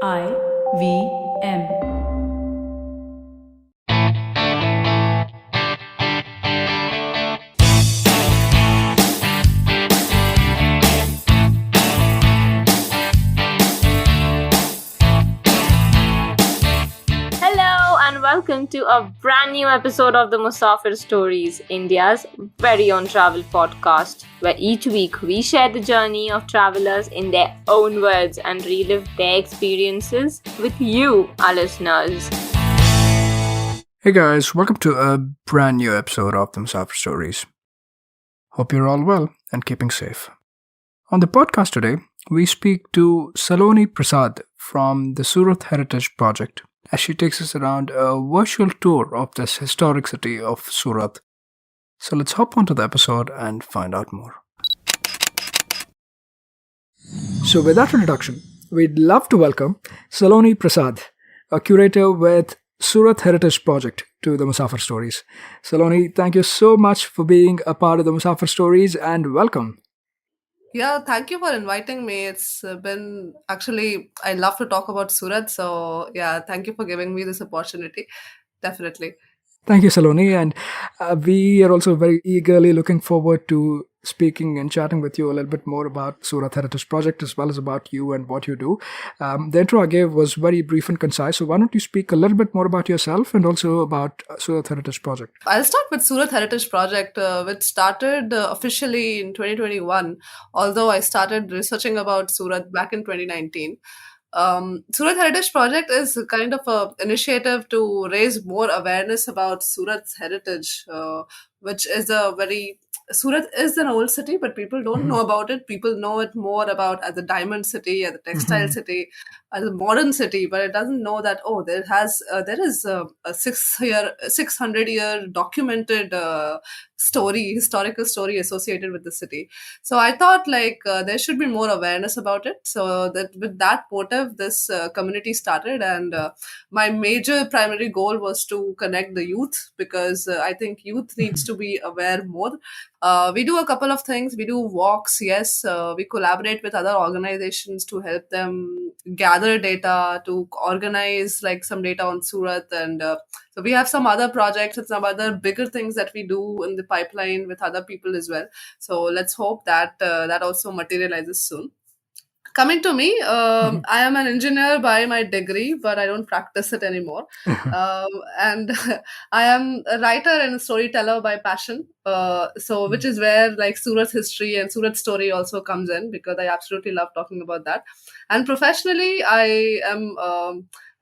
IVM. Hello and welcome to a brand new episode of the Musafir Stories, India's very own travel podcast, where each week we share the journey of travelers in their own words and relive their experiences with you, our listeners. Hey guys, welcome to a brand new episode of the Musafir Stories. Hope you're all well and keeping safe. On the podcast today, we speak to Saloni Prasad from the Surat Heritage Project as she takes us around a virtual tour of this historic city of Surat. So let's hop onto the episode and find out more. So with that introduction, we'd love to welcome Saloni Prasad, a curator with Surat Heritage Project, to the Musafir Stories. Saloni, thank you so much for being a part of the Musafir Stories and welcome. Yeah, thank you for inviting me. It's been actually, I love to talk about Surat. So, yeah, thank you for giving me this opportunity. Definitely. Thank you, Saloni. And we are also very eagerly looking forward to speaking and chatting with you a little bit more about Surat Heritage Project as well as about you and what you do. The intro I gave was very brief and concise. So why don't you speak a little bit more about yourself and also about Surat Heritage Project? I'll start with Surat Heritage Project, which started officially in 2021, although I started researching about Surat back in 2019. Surat Heritage Project is kind of an initiative to raise more awareness about Surat's heritage, which is a very Surat is an old city, but people don't know about it. People know it more about as a diamond city, as a textile city, as a modern city, but it doesn't know that there is a 600-year documented historical story associated with the city. So I thought there should be more awareness about it. So that with that motive, this community started, and my major primary goal was to connect the youth because I think youth needs to be aware more. We do a couple of things. We do walks, yes. We collaborate with other organizations to help them gather data, to organize some data on Surat, and so we have some other projects and some other bigger things that we do in the pipeline with other people as well. So let's hope that that also materializes soon. Coming to me, I am an engineer by my degree, but I don't practice it anymore. And I am a writer and a storyteller by passion. So which is where Surat history and Surat story also comes in because I absolutely love talking about that. And professionally, I'm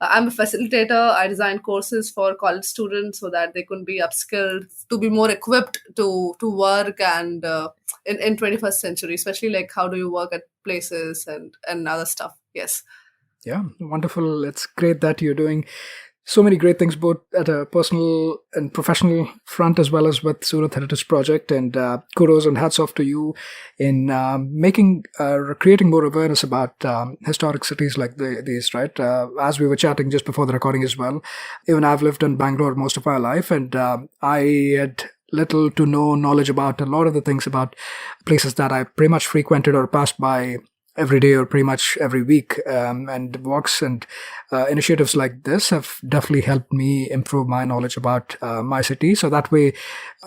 a facilitator. I design courses for college students so that they can be upskilled to be more equipped to work and in 21st century, especially how do you work at places and other stuff. Yes. Yeah, wonderful. It's great that you're doing so many great things, both at a personal and professional front, as well as with Surat Heritage Project. And kudos and hats off to you in creating more awareness about historic cities like these, right? As we were chatting just before the recording as well, even I've lived in Bangalore most of my life, and I had little to no knowledge about a lot of the things about places that I pretty much frequented or passed by every day or pretty much every week. And walks and initiatives like this have definitely helped me improve my knowledge about my city. So that way,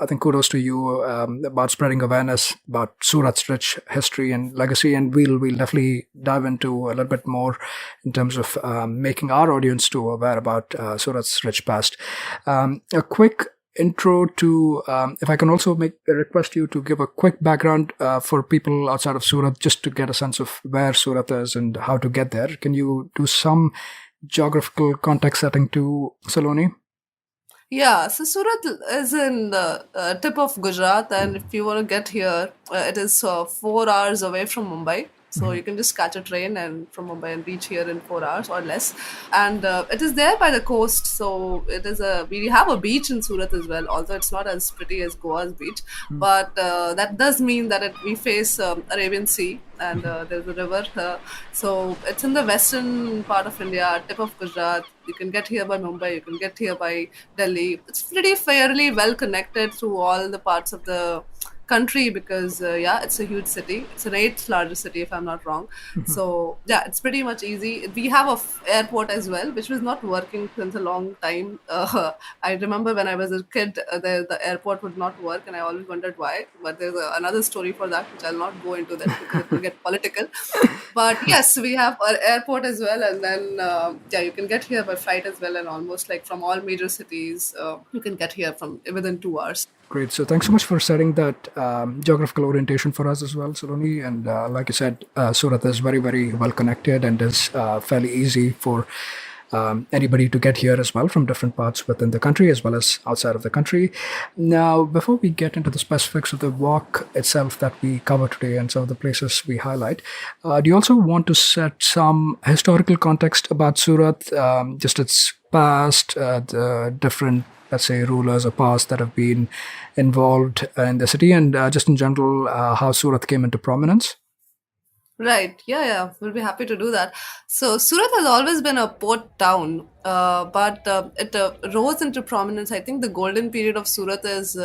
I think kudos to you about spreading awareness about Surat's rich history and legacy. And we'll definitely dive into a little bit more in terms of making our audience too aware about Surat's rich past. A quick intro to, if I can also request you to give a quick background for people outside of Surat, just to get a sense of where Surat is and how to get there. Can you do some geographical context setting to Saloni? Yeah, so Surat is in the tip of Gujarat, and if you want to get here, it is 4 hours away from Mumbai. So you can just catch a train and from Mumbai and reach here in 4 hours or less. And it is there by the coast. So we have a beach in Surat as well, although it's not as pretty as Goa's beach. But that does mean that we face Arabian Sea and there's a river. So it's in the western part of India, tip of Gujarat. You can get here by Mumbai, you can get here by Delhi. It's pretty fairly well connected through all the parts of the country because it's a huge city. It's an eighth largest city if I'm not wrong. So yeah, it's pretty much easy. We have a airport as well, which was not working since a long time. I remember when I was a kid, the airport would not work, and I always wondered why. But there's another story for that, which I'll not go into that because it will get political. But yes, we have our airport as well, and then you can get here by flight as well, and almost like from all major cities, you can get here from within 2 hours. Great. So thanks so much for setting that geographical orientation for us as well, Saloni. And like you said, Surat is very, very well connected and is fairly easy for anybody to get here as well from different parts within the country as well as outside of the country. Now, before we get into the specifics of the walk itself that we cover today and some of the places we highlight, do you also want to set some historical context about Surat, just its past, the different, let's say, rulers or past that have been involved in the city, and just in general, how Surat came into prominence? Right. Yeah. We'll be happy to do that. So Surat has always been a port town, but it rose into prominence. I think the golden period of Surat is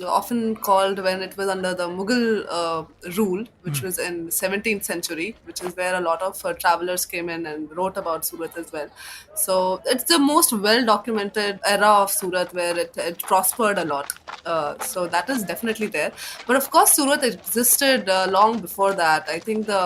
often called when it was under the Mughal rule, which was in 17th century, which is where a lot of travelers came in and wrote about Surat as well. So it's the most well documented era of Surat where it prospered a lot. So that is definitely there. But of course, Surat existed long before that. I think the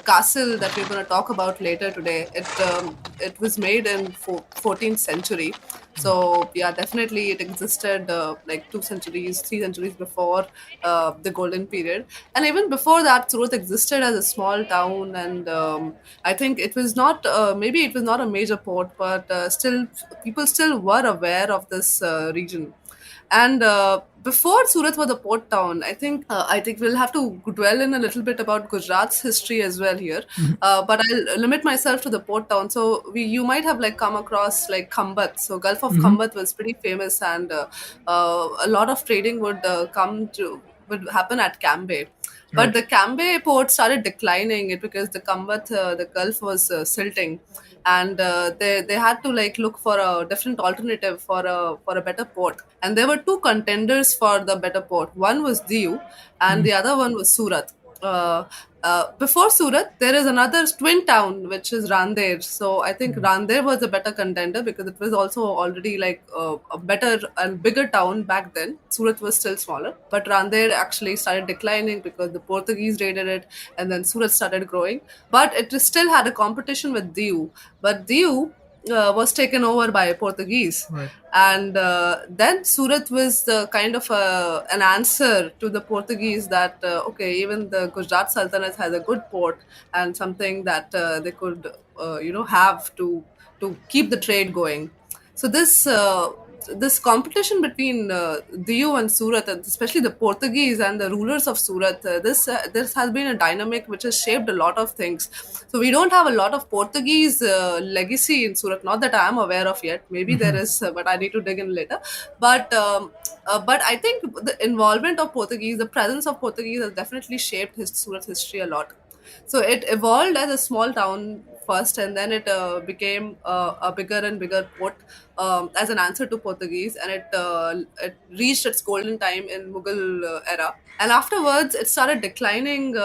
castle that we're going to talk about later today, it was made in 14th century. So yeah, definitely it existed like 2 centuries, 3 centuries before the golden period. And even before that, Surat existed as a small town, and I think it was not maybe it was not a major port, but still people still were aware of this region. And before Surat was a port town, I think we'll have to dwell in a little bit about Gujarat's history as well here. But I'll limit myself to the port town. So you might have like come across like Khambat. So Gulf of Khambat was pretty famous, and a lot of trading would happen at Cambay. But the Cambay port started declining it because the Gulf was silting, and they had to like look for a different alternative for a better port. And there were two contenders for the better port. One was Diu, and the other one was Surat. Before Surat, there is another twin town which is Randeer. So I think Randeer was a better contender because it was also already like a better and bigger town back then. Surat was still smaller, but Randeer actually started declining because the Portuguese raided it, and then Surat started growing. But it still had a competition with Diu. But Diu was taken over by Portuguese. Right. And then Surat was the kind of an answer to the Portuguese that, okay, even the Gujarat Sultanate has a good port and something that they could, have to keep the trade going. So this competition between Diu and Surat, and especially the Portuguese and the rulers of Surat, this has been a dynamic which has shaped a lot of things. So we don't have a lot of Portuguese legacy in Surat, not that I am aware of yet. Maybe there is, but I need to dig in later. But I think the involvement of Portuguese, the presence of Portuguese, has definitely shaped Surat history a lot. So it evolved as a small town first, and then it became a bigger and bigger port as an answer to Portuguese, and it reached its golden time in Mughal era. And afterwards, it started declining.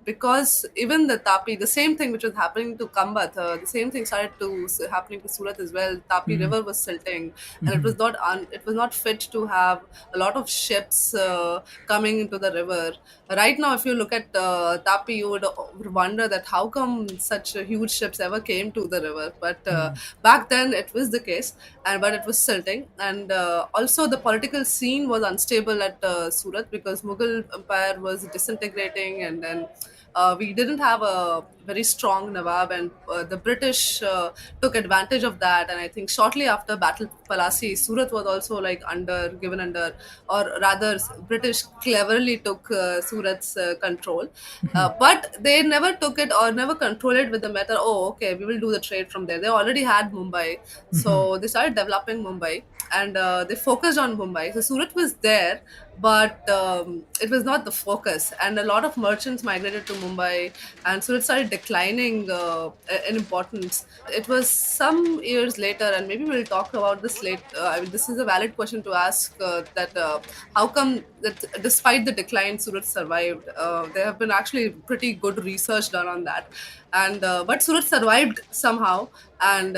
Because even the Tapi, the same thing which was happening to Kambat, the same thing started to happening to Surat as well. Tapi river was silting, and it was not fit to have a lot of ships coming into the river. Right now, if you look at Tapi, you would wonder that how come such huge ships ever came to the river. But back then, it was the case, but it was silting, and also the political scene was unstable at Surat because Mughal Empire was disintegrating, and then we didn't have a very strong Nawab, and the British took advantage of that. And I think shortly after Battle Palasi, Surat was also like given under, or rather, British cleverly took Surat's control, but they never took it or never controlled it with the method. Oh, okay, we will do the trade from there. They already had Mumbai, so they started developing Mumbai, and they focused on Mumbai. So Surat was there, but it was not the focus. And a lot of merchants migrated to Mumbai, and so it started declining in importance. It was some years later, and maybe we'll talk about this later. I mean, this is a valid question to ask, that how come that despite the decline, Surat survived? There have been actually pretty good research done on that, and but Surat survived somehow. And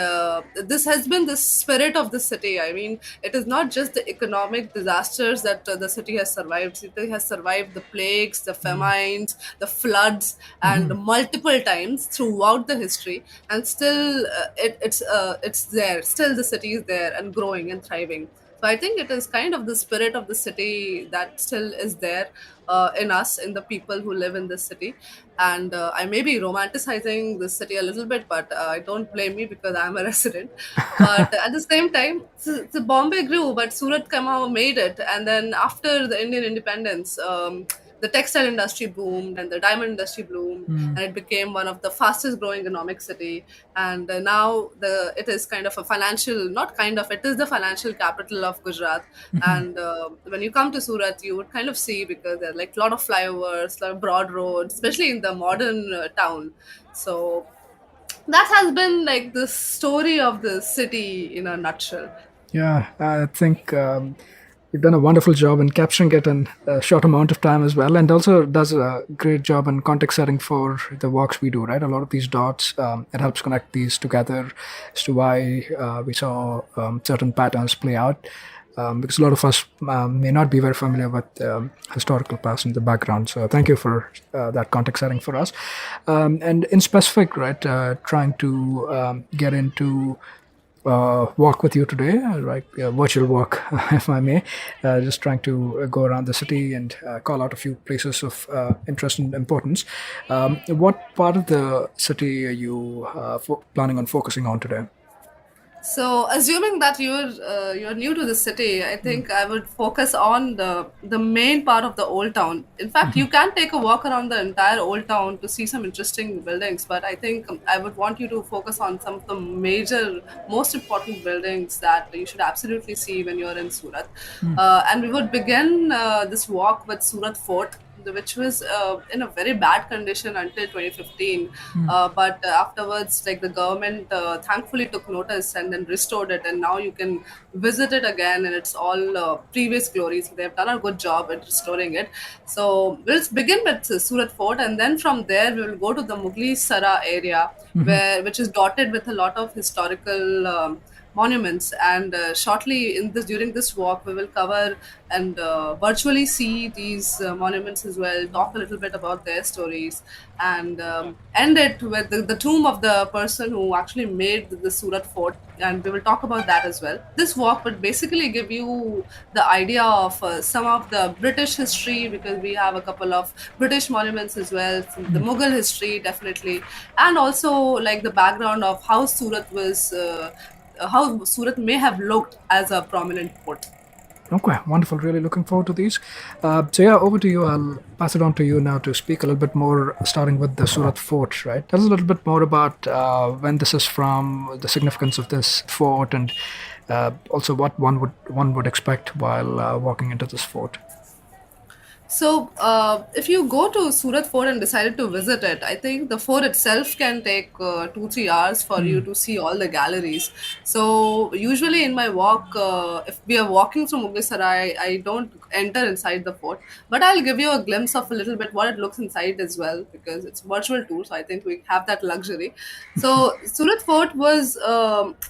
this has been the spirit of the city. I mean, it is not just the economic disasters that the city has survived. City has survived the plagues, the famines, the floods, and multiple times throughout the history. And still, it's there. Still, the city is there and growing and thriving. So I think it is kind of the spirit of the city that still is there in us, in the people who live in this city. And I may be romanticizing this city a little bit, but I don't blame me because I'm a resident. But at the same time, the Bombay grew, but Surat somehow made it. And then after the Indian independence, the textile industry boomed and the diamond industry bloomed, and it became one of the fastest growing economic city. And now it is kind of a financial, not kind of, it is the financial capital of Gujarat. And when you come to Surat, you would kind of see, because there are like a lot of flyovers, a lot of broad roads, especially in the modern town. So that has been like the story of the city in a nutshell. Yeah, I think you've done a wonderful job in capturing it in a short amount of time as well, and also does a great job in context setting for the walks we do, right? A lot of these dots, it helps connect these together as to why we saw certain patterns play out. Because a lot of us may not be very familiar with historical past in the background. So thank you for that context setting for us. And in specific, right, trying to get into walk with you today, right? Virtual walk, if I may. Just trying to go around the city and call out a few places of interest and importance. What part of the city are you planning on focusing on today? So, assuming that you're new to the city, I think I would focus on the main part of the old town. In fact, you can take a walk around the entire old town to see some interesting buildings. But I think I would want you to focus on some of the major, most important buildings that you should absolutely see when you're in Surat. And we would begin this walk with Surat Fort, which was in a very bad condition until 2015. But afterwards, like the government thankfully took notice and then restored it, and now you can visit it again, and it's all previous glory. So they've done a good job at restoring it. So we'll begin with Surat Fort, and then from there we will go to the Mughli Sara area, which is dotted with a lot of historical. Monuments, and shortly in this during this walk we will cover and virtually see these monuments as well, talk a little bit about their stories, and end it with the tomb of the person who actually made the Surat fort, and we will talk about that as well. This walk would basically give you the idea of some of the British history, because we have a couple of British monuments as well, the Mughal history definitely, and also like the background of how Surat may have looked as a prominent port. Okay, wonderful. Really looking forward to these. So yeah, over to you. I'll pass it on to you now to speak a little bit more, starting with the Surat fort, right? Tell us a little bit more about when this is from, the significance of this fort, and also what one would expect while walking into this fort. So, if you go to Surat Fort and decided to visit it, I think the fort itself can take 2-3 hours for you to see all the galleries. So, usually in my walk, if we are walking through Mughal Sarai, I don't enter inside the fort, but I'll give you a glimpse of a little bit what it looks inside as well, because it's virtual tour. So, I think we have that luxury. So, Surat Fort was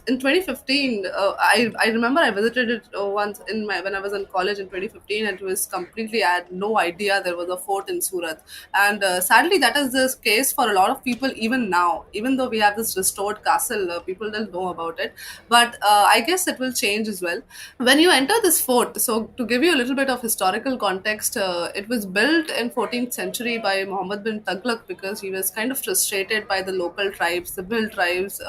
in 2015. I remember I visited it once when I was in college in 2015, and it was completely, I had no idea there was a fort in Surat. And sadly, that is the case for a lot of people even now. Even though we have this restored castle, people don't know about it. But I guess it will change as well. When you enter this fort, so to give you a little bit of historical context, it was built in 14th century by Muhammad bin Taghlaq, because he was kind of frustrated by the local tribes, the Bhil tribes,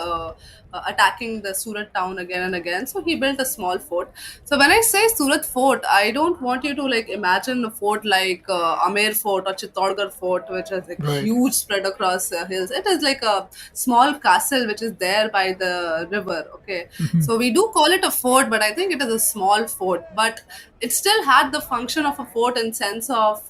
attacking the Surat town again and again. So he built a small fort. So when I say Surat fort, I don't want you to like imagine a fort like Amer Fort or Chittorgarh Fort, which is like Right. huge spread across hills. It is like a small castle which is there by the river. Okay, so we do call it a fort, but I think it is a small fort. But it still had the function of a fort in sense of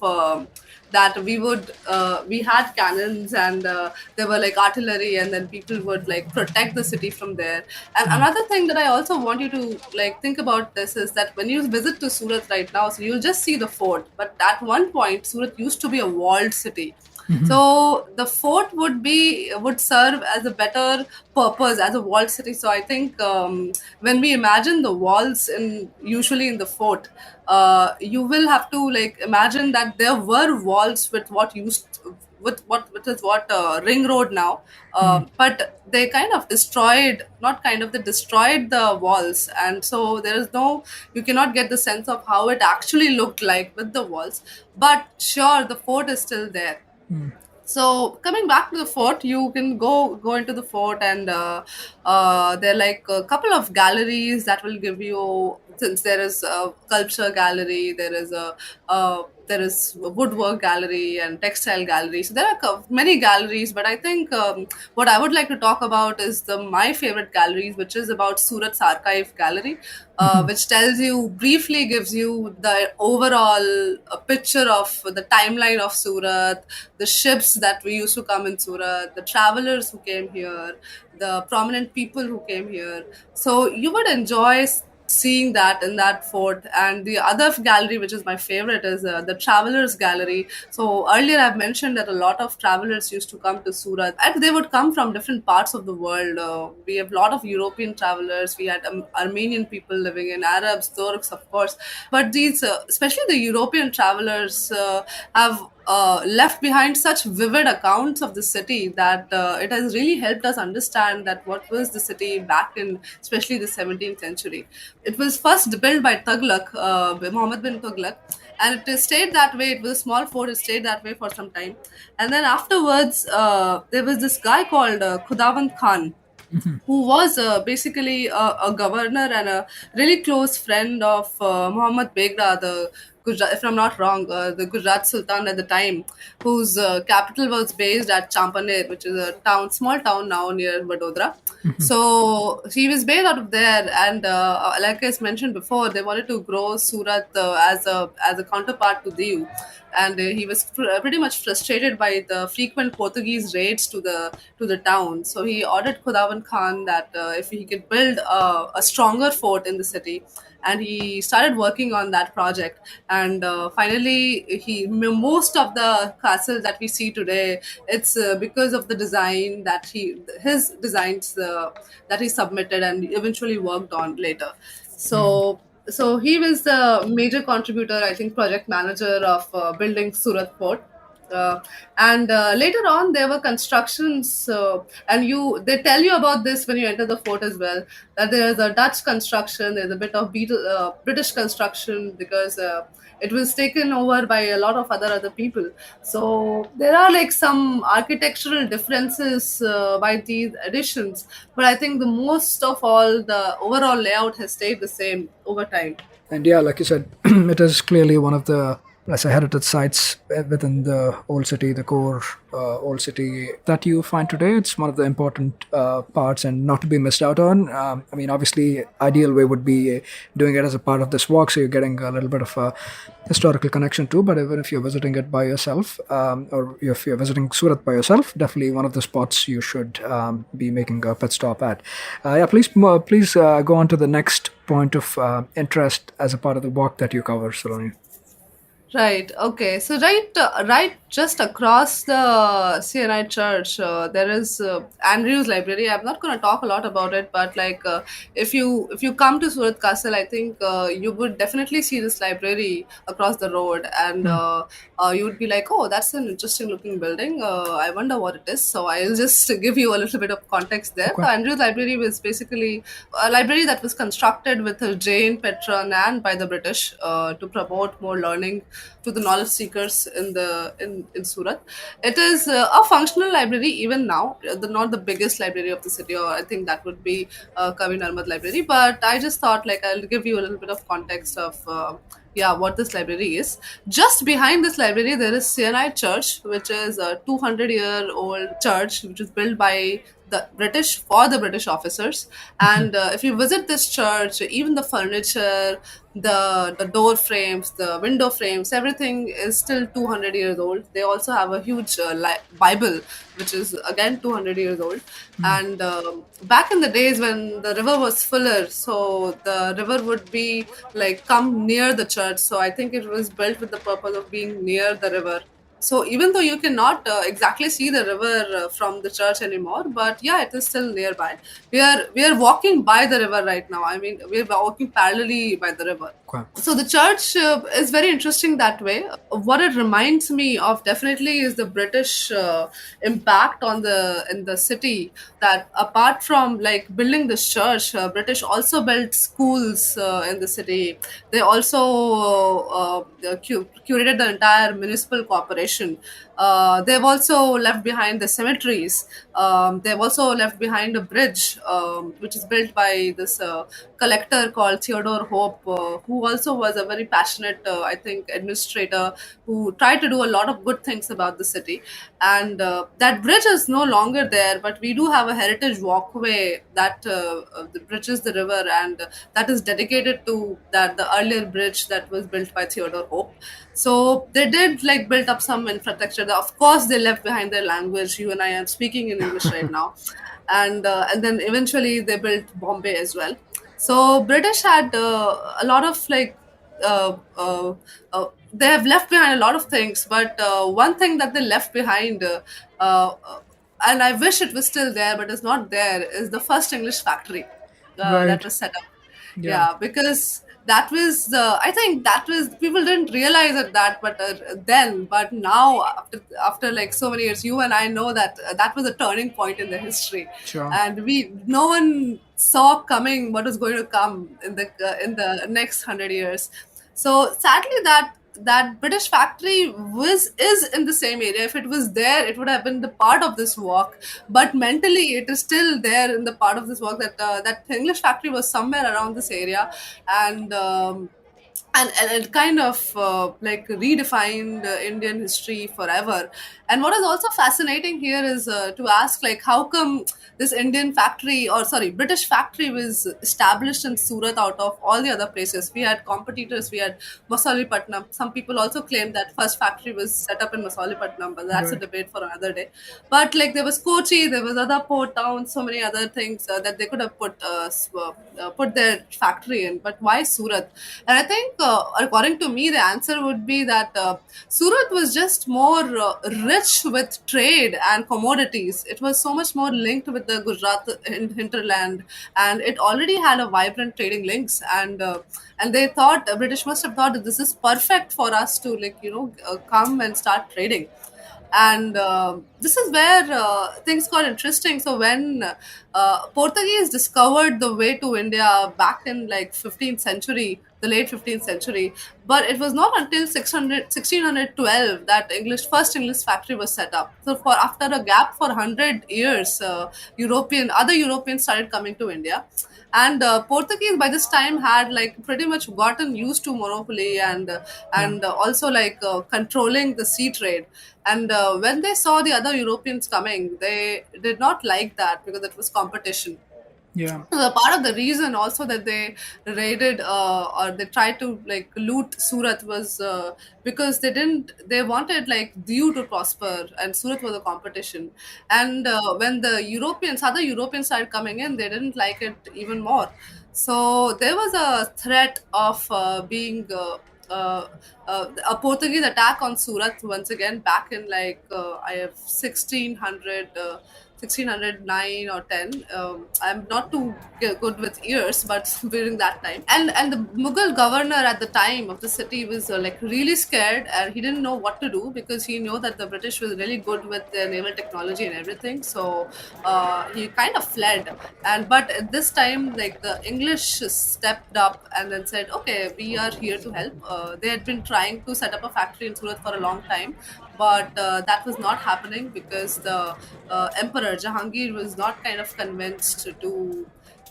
that we had cannons, and there were like artillery, and then people would like protect the city from there. And another thing that I also want you to like think about this is that when you visit to Surat right now, so you'll just see the fort, but at one point Surat used to be a walled city. So the fort would serve as a better purpose as a walled city. So I think when we imagine the walls in usually in the fort, you will have to like imagine that there were walls with what used with what which is what ring road now, but they kind of destroyed, not kind of, they destroyed the walls, and so there is no, you cannot get the sense of how it actually looked like with the walls. But sure, the fort is still there. So coming back to the fort, you can go into the fort, and there are like a couple of galleries that will give you. Since there is a sculpture gallery, there is a woodwork gallery and textile gallery. So there are many galleries, but I think what I would like to talk about is the my favorite galleries, which is about Surat's archive gallery, which tells you briefly, gives you the overall picture of the timeline of Surat, the ships that we used to come in Surat, the travelers who came here, the prominent people who came here. So you would enjoy seeing that in that fort. And the other gallery, which is my favorite, is the travelers gallery. So earlier I've mentioned that a lot of travelers used to come to Surat, and they would come from different parts of the world. We have a lot of European travelers, we had Armenian people living in, Arabs, Turks, of course. But these especially the European travelers have left behind such vivid accounts of the city that it has really helped us understand that what was the city back in especially the 17th century. It was first built by Tughlaq, by Muhammad bin Tughlaq, and it stayed that way. It was a small fort, it stayed that way for some time. And then afterwards, there was this guy called Khudavand Khan, who was basically a governor and a really close friend of Muhammad Begra, the Gujarat, if I'm not wrong, the Gujarat Sultan at the time, whose capital was based at Champaner, which is a town, small town now near Vadodara. So he was based out of there, and like I mentioned before, they wanted to grow Surat as a counterpart to Diu, and he was pretty much frustrated by the frequent Portuguese raids to the town. So he ordered Khudavand Khan that if he could build a stronger fort in the city, and he started working on that project. And finally, most of the castle that we see today, it's because of the design that his designs that he submitted and eventually worked on later. So he was the major contributor, I think, project manager of building Surat Fort. And later on, there were constructions, and they tell you about this when you enter the fort as well. That there is a Dutch construction, there's a bit of British construction, because it was taken over by a lot of other people. So there are like some architectural differences by these additions, but I think the most of all, the overall layout has stayed the same over time. And yeah, like you said, it is clearly one of the, as a heritage sites within the old city, the core old city that you find today. It's one of the important parts and not to be missed out on. I mean, obviously, ideal way would be doing it as a part of this walk, so you're getting a little bit of a historical connection too. But even if you're visiting it by yourself, or if you're visiting Surat by yourself, definitely one of the spots you should be making a pit stop at. Yeah, please go on to the next point of interest as a part of the walk that you cover, Saloni. Right. Okay. So right, just across the CNI Church, there is Andrew's Library. I'm not going to talk a lot about it, but like if you come to Surat Castle, I think you would definitely see this library across the road, and you would be like, oh, that's an interesting looking building. I wonder what it is. So I'll just give you a little bit of context there. Okay. So Andrew's Library was basically a library that was constructed with a Jain patron and by the British to promote more learning to the knowledge seekers in Surat. It is a functional library even now, not the biggest library of the city, or I think that would be Kavi Narmad Library. But I just thought like I'll give you a little bit of context of yeah, what this library is. Just behind this library, there is CNI Church, which is a 200-year-old church, which was built by the British for the British officers. And if you visit this church, even the furniture, the door frames, the window frames, everything is still 200 years old. They also have a huge Bible, which is again 200 years old. And back in the days when the river was fuller, so the river would be like come near the church. So I think it was built with the purpose of being near the river. So even though you cannot exactly see the river from the church anymore, but yeah, it is still nearby. We are walking by the river right now. I mean, we are walking parallelly by the river. Wow. So the church is very interesting that way. What it reminds me of definitely is the British impact on the in the city. That apart from like building this church, British also built schools in the city. They also curated the entire municipal corporation. They've also left behind the cemeteries. They've also left behind a bridge, which is built by this collector called Theodore Hope, who also was a very passionate, I think, administrator who tried to do a lot of good things about the city. And that bridge is no longer there, but we do have a heritage walkway that bridges the river, and that is dedicated to that the earlier bridge that was built by Theodore Hope. So they did like build up some infrastructure. Of course, they left behind their language. You and I are speaking in English right now, and then eventually they built Bombay as well. So British had a lot of like they have left behind a lot of things, but one thing that they left behind, uh, and I wish it was still there, but it's not there, is the first English factory that Right. was set up. Yeah. Yeah, because that was I think that was people didn't realize it that but then, but now after like so many years, you and I know that that was a turning point in the history. Sure. And we no one saw coming what was going to come in the next 100 years. So sadly, that British factory was is in the same area. If it was there, it would have been the part of this walk. But mentally, it is still there in the part of this walk that that English factory was somewhere around this area, and. And it kind of like redefined Indian history forever. And what is also fascinating here is to ask like how come this Indian factory, or sorry, British factory was established in Surat out of all the other places. We had competitors. We had Masalipatnam. Some people also claim that first factory was set up in Masalipatnam, but that's a Right. debate for another day. But like there was Kochi, there was other port towns, so many other things that they could have put their factory in. But why Surat? And I think, according to me, the answer would be that Surat was just more rich with trade and commodities. It was so much more linked with the Gujarat hinterland, and it already had a vibrant trading links. And they thought, British must have thought that this is perfect for us to like come and start trading. And this is where things got interesting. So when Portuguese discovered the way to India back in like 15th century, the late 15th century, but it was not until 1612 that first English factory was set up. So for after a gap for 100 years, other Europeans started coming to India. And Portuguese by this time had like pretty much gotten used to monopoly, Yeah. and also like controlling the sea trade. And when they saw the other Europeans coming, they did not like that because it was competition. Yeah. The part of the reason also that they raided or they tried to like loot Surat was because they wanted like Diu to prosper, and Surat was a competition. And when the other Europeans started coming in, they didn't like it even more. So there was a threat of being a Portuguese attack on Surat once again back in like I have 1600. 1609 or 10. I'm not too good with years, but during that time, and the Mughal governor at the time of the city was like really scared, and he didn't know what to do because he knew that the British was really good with their naval technology and everything. So he kind of fled, and but at this time, like the English stepped up and then said, "Okay, we are here to help." They had been trying to set up a factory in Surat for a long time, but that was not happening because the Emperor Jahangir was not kind of convinced to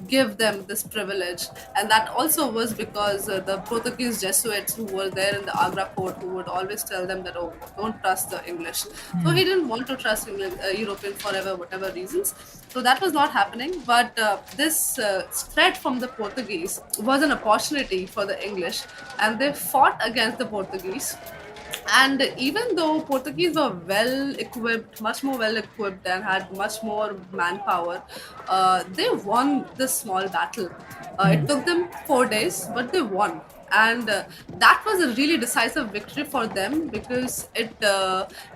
give them this privilege. And that also was because the Portuguese Jesuits who were there in the Agra court, who would always tell them that, oh, don't trust the English. So he didn't want to trust English, Europeans forever, whatever reasons. So that was not happening. But this threat from the Portuguese was an opportunity for the English, and they fought against the Portuguese. And even though Portuguese were well equipped, much more well equipped, and had much more manpower, they won this small battle. It took them 4 days, but they won. And that was a really decisive victory for them because it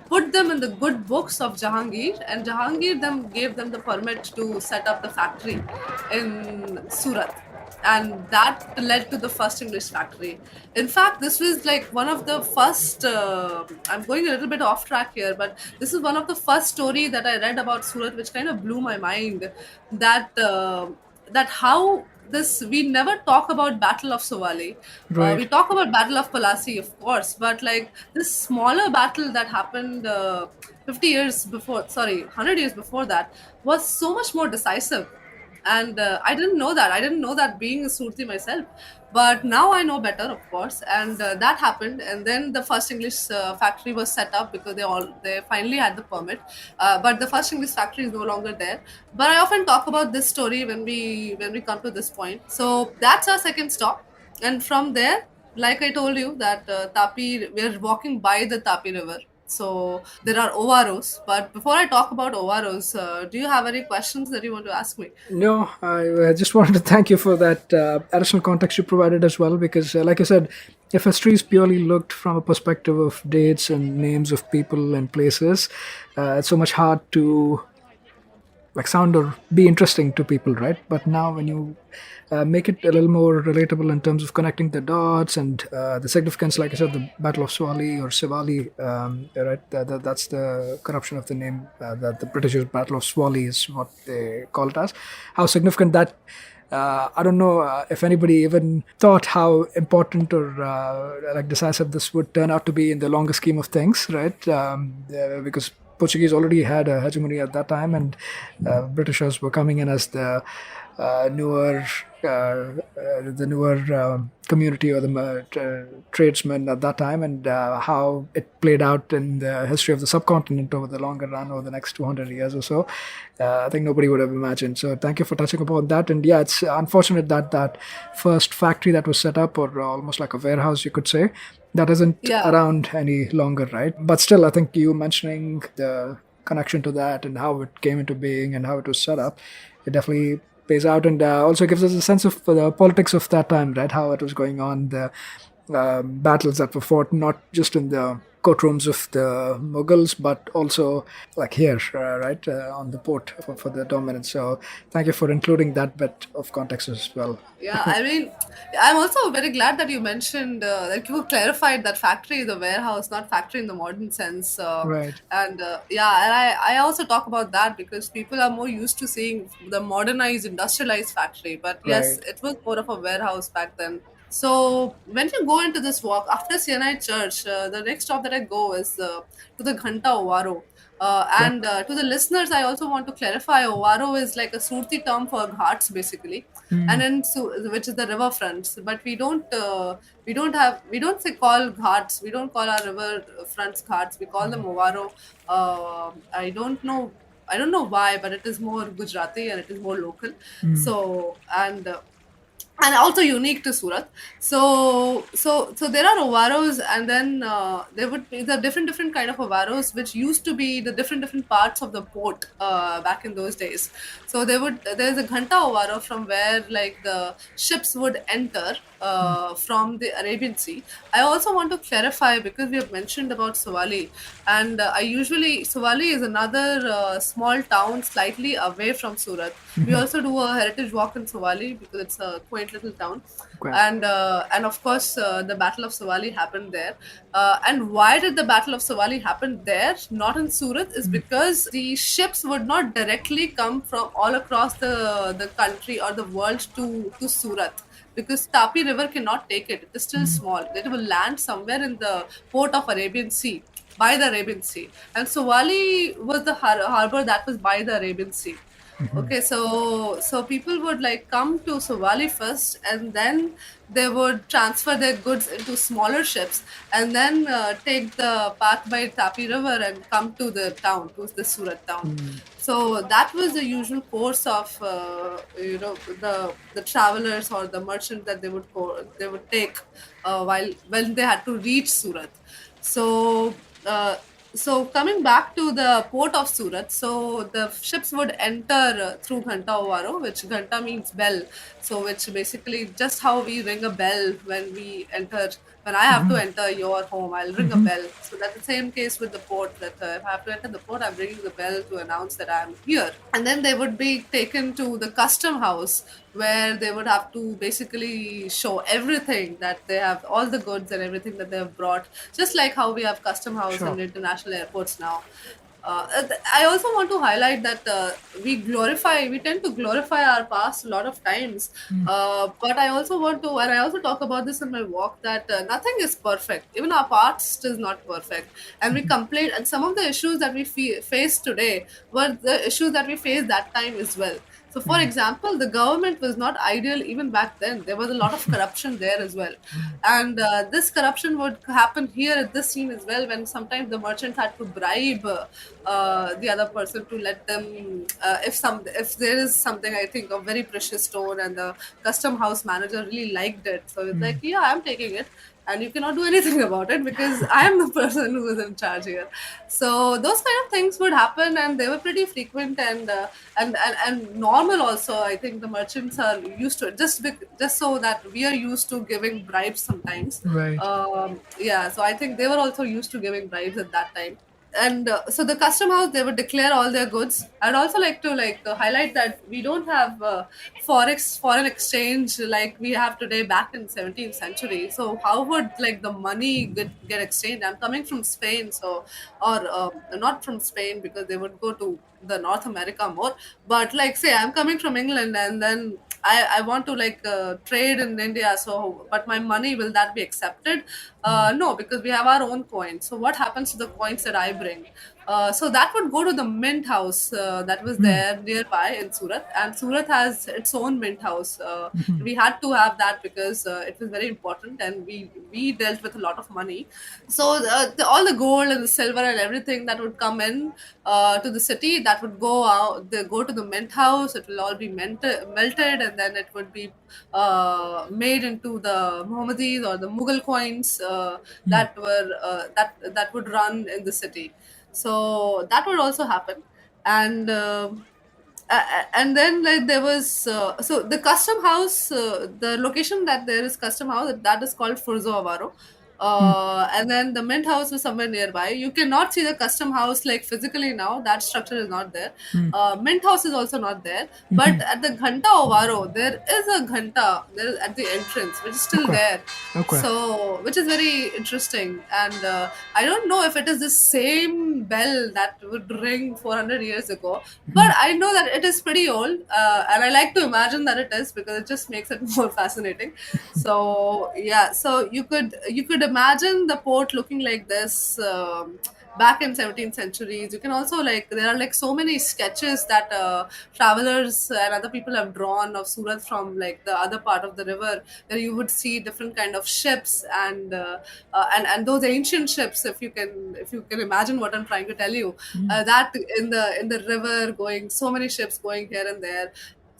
put them in the good books of Jahangir, and Jahangir them gave them the permit to set up the factory in Surat, and that led to the first English factory. In fact, this was like one of the first. I'm going a little bit off track here, but this is one of the first story that I read about Surat, which kind of blew my mind. That how this we never talk about Battle of Sowali. We Right. talk about Battle of Palasi, of course, but like this smaller battle that happened 50 years before, sorry, 100 years before that, was so much more decisive. And I didn't know that. I didn't know that being a Surti myself, but now I know better, of course. And that happened, and then the first English factory was set up because they finally had the permit. But the first English factory is no longer there. But I often talk about this story when we come to this point. So that's our second stop, and from there, like I told you, that Tapi, we're walking by the Tapi River. So there are Ovaros. But before I talk about Ovaros, do you have any questions that you want to ask me? No, I just wanted to thank you for that additional context you provided as well, because, like I said, if history is purely looked from a perspective of dates and names of people and places, it's so much hard to like sound or be interesting to people, right? But now when you make it a little more relatable in terms of connecting the dots and the significance, like I said, the Battle of Swali or Sivali, right? That's the corruption of the name. That the British use Battle of Swali is what they call it as. How significant that. I don't know if anybody even thought how important or like decisive this would turn out to be in the longer scheme of things, right? Because Portuguese already had a hegemony at that time, and Britishers were coming in as newer, the newer community or the tradesmen at that time, and how it played out in the history of the subcontinent over the longer run, over the next 200 years or so. I think nobody would have imagined. So thank you for touching upon that. And yeah, it's unfortunate that that first factory that was set up, or almost like a warehouse, you could say, that isn't Yeah. around any longer, right? But still, I think you mentioning the connection to that and how it came into being and how it was set up, it definitely pays out, and also gives us a sense of the politics of that time, right? How it was going on, the battles that were fought, not just in the courtrooms of the Mughals, but also like here, right, on the port for the dominance. So thank you for including that bit of context as well. Yeah, I mean, I'm also very glad that you mentioned that you clarified that factory is a warehouse, not factory in the modern sense. Right, And yeah, and I also talk about that because people are more used to seeing the modernized, industrialized factory. But yes, right. it was more of a warehouse back then. So when you go into this walk after CNI Church, the next stop that I go is to the Ghanta Ovaro. Okay. And to the listeners, I also want to clarify Ovaro is like a Surti term for ghats, basically, and which is the river fronts. But we don't say call ghats. We don't call our river fronts ghats. We call them Ovaro. I don't know why, but it is more Gujarati and it is more local. So and and also unique to Surat. So there are ovaros, and then there would be the different kind of ovaros, which used to be the different parts of the port back in those days. So there's a ghanta ovaro from where like the ships would enter from the Arabian Sea. I also want to clarify, because we have mentioned about Sawali, and I usually Sawali is another small town slightly away from Surat. We also do a heritage walk in Sawali because it's a quaint little town, Okay. and of course the Battle of Sawali happened there. And why did the Battle of Sawali happen there, not in Surat, is because the ships would not directly come from all across the country or the world to Surat, because Tapi River cannot take it. It is still small. It will land somewhere in the port of Arabian Sea, by the Arabian Sea. And Sawali was the harbor that was by the Arabian Sea. Okay, so people would like come to Sawali first, and then they would transfer their goods into smaller ships, and then take the path by Tapi River and come to the town, to the Surat town. So that was the usual course of the travelers or the merchants that they would take while when they had to reach Surat. So, uh, so coming back to the port of Surat, so the ships would enter through Ghanta Ovaro, which Ghanta means bell. So, which basically just how we ring a bell when we enter. When I have to enter your home, I'll ring a bell. So that's the same case with the port. That if I have to enter the port, I'm ringing the bell to announce that I'm here. And then they would be taken to the custom house, where they would have to basically show everything, that they have all the goods and everything that they have brought, just like how we have custom house Sure. and international airports now. I also want to highlight that we tend to glorify our past a lot of times. But I also want to, and I also talk about this in my walk, that nothing is perfect. Even our past is not perfect. And we complain, and some of the issues that we face today were the issues that we faced that time as well. So, for example, the government was not ideal even back then. There was a lot of corruption there as well, and this corruption would happen here at this scene as well. When sometimes the merchants had to bribe the other person to let them, if there is something, I think, of very precious stone, and the custom house manager really liked it, so it's like, yeah, I'm taking it, and you cannot do anything about it because I am the person who is in charge here. So those kind of things would happen, and they were pretty frequent, and normal also. I think the merchants are used to it, just so that we are used to giving bribes sometimes. Right. Yeah, so I think they were also used to giving bribes at that time. And so the custom house, they would declare all their goods. I'd also like to highlight that we don't have foreign exchange like we have today back in 17th century. So how would like the money get exchanged? I'm coming from Spain, so, or not from Spain, because they would go to the North America more. But like, say I'm coming from England, and then I want to trade in India. So, but my money, will that be accepted? No, because we have our own coins. So, what happens to the coins that I bring? So that would go to the mint house that was there nearby in Surat, and Surat has its own mint house. We had to have that because it was very important, and we dealt with a lot of money. So all the gold and the silver and everything that would come in to the city, that would go out. They go to the mint house. It will all be melted, and then it would be made into the Mohammedis or the Mughal coins that would run in the city. So that would also happen, and. And then like there was so the custom house, the location that there is custom house, that is called Furzo Avaro. And then the mint house was somewhere nearby. You cannot see the custom house like physically now. That structure is not there. Mint house is also not there. But at the Ghanta Ovaro, there is a Ghanta there at the entrance, which is still Okay. there. Okay. So, which is very interesting. And I don't know if it is the same bell that would ring 400 years ago, but I know that it is pretty old. And I like to imagine that it is, because it just makes it more fascinating. So yeah, so you could imagine the port looking like this back in 17th centuries. You can also like, there are like so many sketches that travelers and other people have drawn of Surat from like the other part of the river, where you would see different kind of ships, and those ancient ships, if you can imagine what I'm trying to tell you, that in the river, going so many ships going here and there.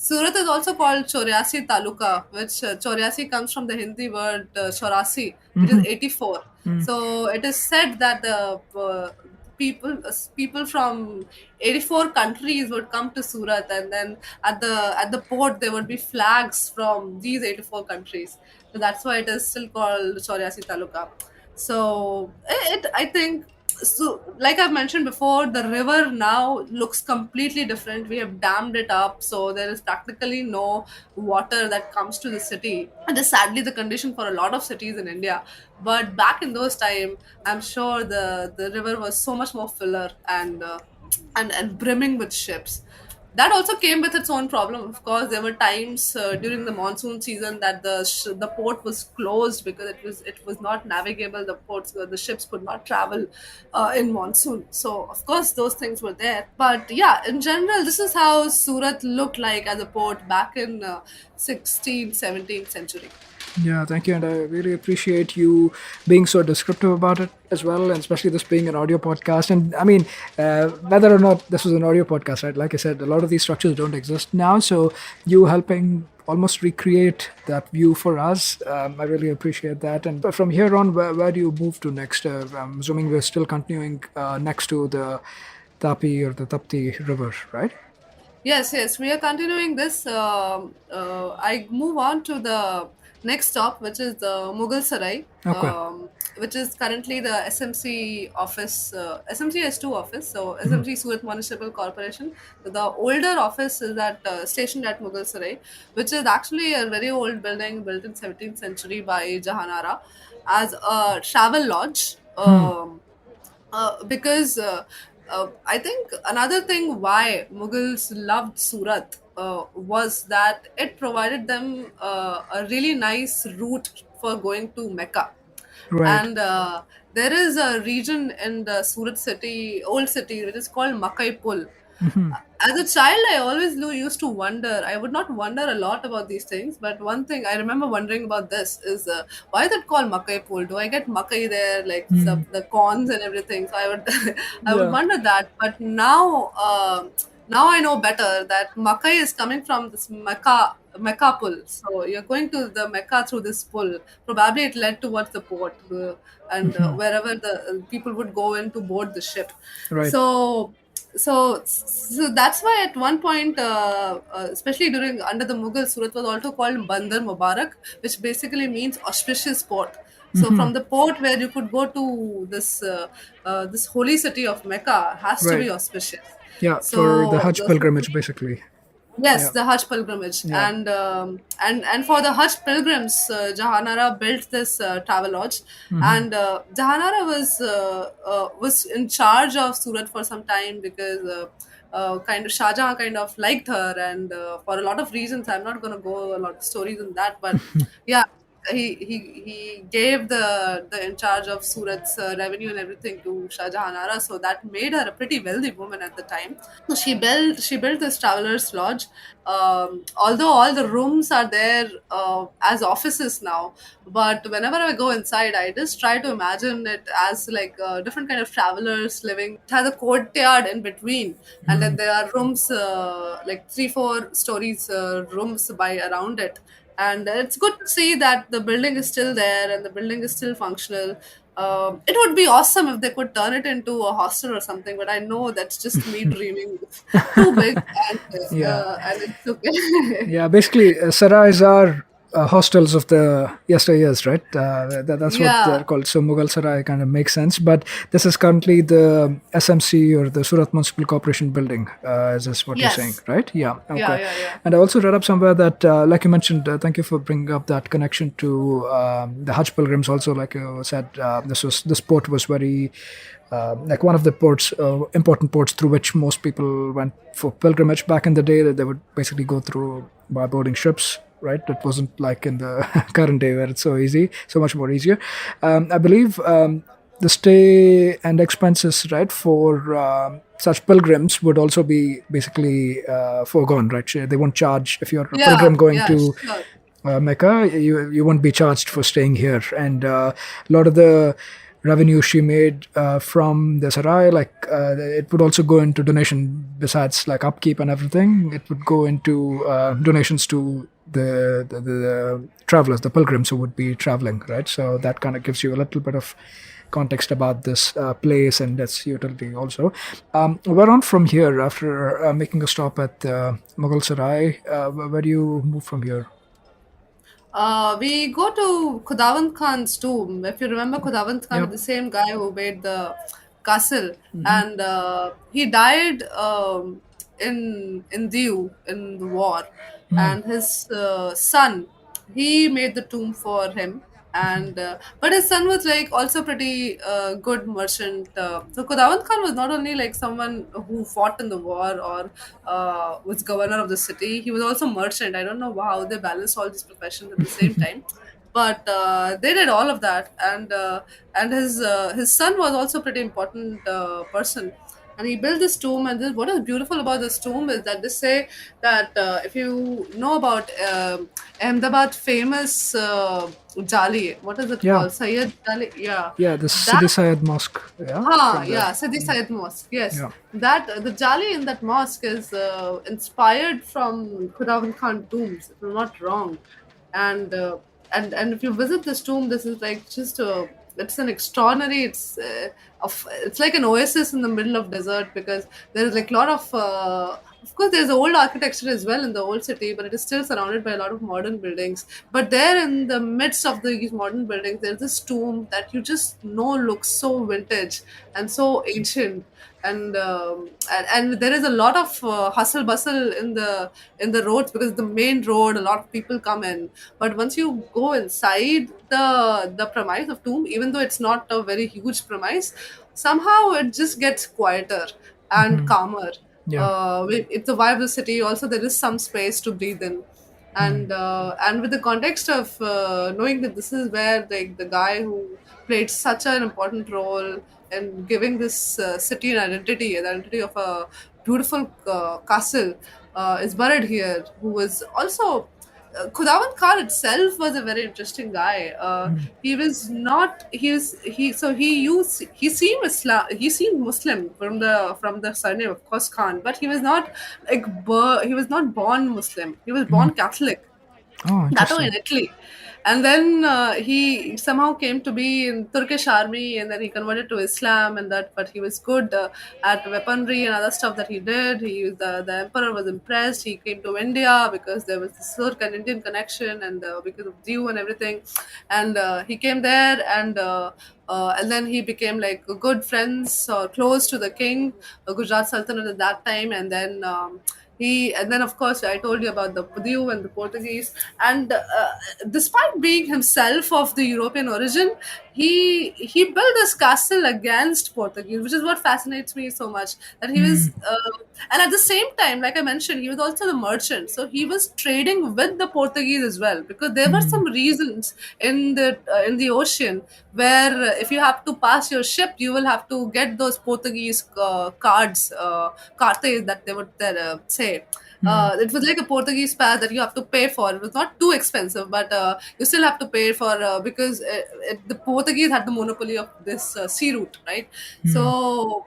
Surat is also called Choriasi Taluka, which Choriasi comes from the Hindi word Chorasi, which is 84. So it is said that the people from 84 countries would come to Surat, and then at the port there would be flags from these 84 countries. So that's why it is still called Choriasi Taluka. So I think, so like I've mentioned before, the river now looks completely different. We have dammed it up, so there is practically no water that comes to the city. It is sadly the condition for a lot of cities in India. But back in those time, I'm sure the river was so much more fuller and brimming with ships. That also came with its own problem. Of course, there were times during the monsoon season that the port was closed because it was not navigable. The ships could not travel in monsoon. So of course those things were there. But yeah, in general, this is how Surat looked like as a port back in 16th, 17th century. Yeah, thank you. And I really appreciate you being so descriptive about it as well, and especially this being an audio podcast. And I mean, whether or not this was an audio podcast, right? Like I said, a lot of these structures don't exist now. So you helping almost recreate that view for us, I really appreciate that. And from here on, where do you move to next? I'm assuming we're still continuing next to the Tapi or the Tapti River, right? Yes, yes, we are continuing this. I move on to the next stop, which is the Mughal Sarai, Okay. which is currently the SMC office. SMC has two office, so SMC Surat Municipal Corporation. The older office is stationed at Mughal Sarai, which is actually a very old building built in 17th century by Jahanara as a travel lodge. Because I think another thing why Mughals loved Surat was that it provided them a really nice route for going to Mecca. Right. And there is a region in the Surat city, old city, which is called Makai Pul. As a child, I always used to wonder. I would not wonder a lot about these things, but one thing I remember wondering about this is why is it called Makai Pool? Do I get Makai there, like the corns and everything? So I would, I would Yeah. wonder that. But now I know better that Makai is coming from this Mecca pull. So you're going to the Mecca through this pull. Probably it led towards the port and wherever the people would go in to board the ship. Right. So that's why at one point, especially during under the Mughal, Surat was also called Bandar Mubarak, which basically means auspicious port. So from the port where you could go to this holy city of Mecca has to Right. be auspicious. Yeah, for the So Hajj pilgrimage, basically. yes, Yeah. the Hajj pilgrimage, Yeah. and for the Hajj pilgrims, Jahanara built this travel lodge, and Jahanara was in charge of Surat for some time because kind of Shah Jahan kind of liked her, and for a lot of reasons, I'm not going to go a lot of stories in that, but yeah. He gave the in charge of Surat's revenue and everything to Shah Jahanara, so that made her a pretty wealthy woman at the time. So she built this travelers lodge. Although all the rooms are there as offices now, but whenever I go inside, I just try to imagine it as like different kind of travelers living. It has a courtyard in between, and then there are rooms like 3-4 stories rooms by around it. And it's good to see that the building is still there and the building is still functional. It would be awesome if they could turn it into a hostel or something, but I know that's just me dreaming. Too big, Yeah. and it's okay. Yeah, basically, sarais are hostels of the yesteryears, right? That's what they're Yeah. called. So Mughal Sarai kind of makes sense. But this is currently the SMC or the Surat Municipal Corporation building, is this what you're saying, Yes. right? Yeah, Yeah. okay. Yeah. Yeah. And I also read up somewhere that, like you mentioned, thank you for bringing up that connection to the Hajj pilgrims also. Like you said, this port was very like one of the ports, important ports through which most people went for pilgrimage back in the day. That they would basically go through by boarding ships. Right, it wasn't like in the current day where it's so easy, so much more easier. I believe the stay and expenses, right, for such pilgrims would also be basically foregone, right? They won't charge if you're a pilgrim Yeah. going Yeah. to Sure. Mecca. You won't be charged for staying here, and a lot of the revenue she made from the sarai, like it would also go into donation besides like upkeep and everything. It would go into donations to the travelers, the pilgrims who would be traveling, right? So that kind of gives you a little bit of context about this place and its utility also. Where on from here after making a stop at Mughal Sarai? Where do you move from here? We go to Khudavand Khan's tomb. If you remember, Khudavand Khan is Yep. the same guy who made the castle, and he died in Diu in the war, and his son he made the tomb for him. And but his son was like also pretty good merchant. So Khudavand Khan was not only like someone who fought in the war or was governor of the city. He was also merchant. I don't know how they balanced all these professions at the same time, but they did all of that. And his son was also a pretty important person. And he built this tomb. And what is beautiful about this tomb is that they say that if you know about Ahmedabad famous Jali, what is it Yeah, called? Sayyid Jali, yeah, yeah, the that Sidi Sayed Mosque. Yeah, Ah, from there. yeah, Sidi Syed Mosque. Yes, Yeah. that the Jali in that mosque is inspired from Khudavand Khan tombs, if I'm not wrong. And and if you visit this tomb, this is like just a it's an extraordinary. It's like an oasis in the middle of desert because there is like a lot of. Of course, there's old architecture as well in the old city, but it is still surrounded by a lot of modern buildings. But there, in the midst of these modern buildings, there's this tomb that you just know looks so vintage and so ancient. And there is a lot of hustle bustle in the roads because the main road, a lot of people come in. But once you go inside the premise of tomb, even though it's not a very huge premise, somehow it just gets quieter and calmer. Yeah. It's the vibe of the city. Also, there is some space to breathe in, and with the context of knowing that this is where like the guy who played such an important role in giving this city an identity of a beautiful castle, is buried here. Who was also Khudavand Khan itself was a very interesting guy. He was not. He was. He so he used. He seemed Islam. He seemed Muslim from the surname of course Khan, but he was not like. He was not born Muslim. He was born Catholic. Oh, That too interesting. in Italy. And then he somehow came to be in Turkish army, and then he converted to Islam, and that. But he was good at weaponry and other stuff that he did. The emperor was impressed. He came to India because there was this Turk and Indian connection, and because of Jew and everything, and he came there, and then he became like good friends or close to the king, Gujarat Sultanate at that time, and then. And then of course I told you about the Pudiu and the Portuguese, and despite being himself of the European origin, he built this castle against Portuguese, which is what fascinates me so much. That he was, and at the same time, like I mentioned, he was also the merchant, so he was trading with the Portuguese as well, because there were some reasons in the ocean where if you have to pass your ship, you will have to get those Portuguese cards, cartes that they would say. It was like a Portuguese pass that you have to pay for. It was not too expensive, but you still have to pay for because the Portuguese had the monopoly of this sea route, right? So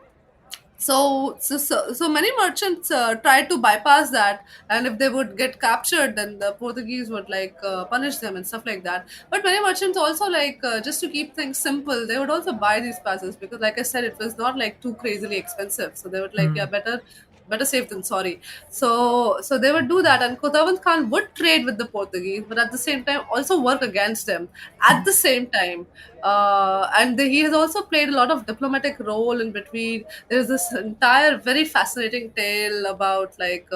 so many merchants tried to bypass that, and if they would get captured, then the Portuguese would like punish them and stuff like that. But many merchants also like just to keep things simple, they would also buy these passes because, like I said, it was not like too crazily expensive. So they would like, yeah, better safe than sorry. So they would do that, and Khudavand Khan would trade with the Portuguese, but at the same time also work against them. At the same time, he has also played a lot of diplomatic role in between. There's this entire very fascinating tale about like.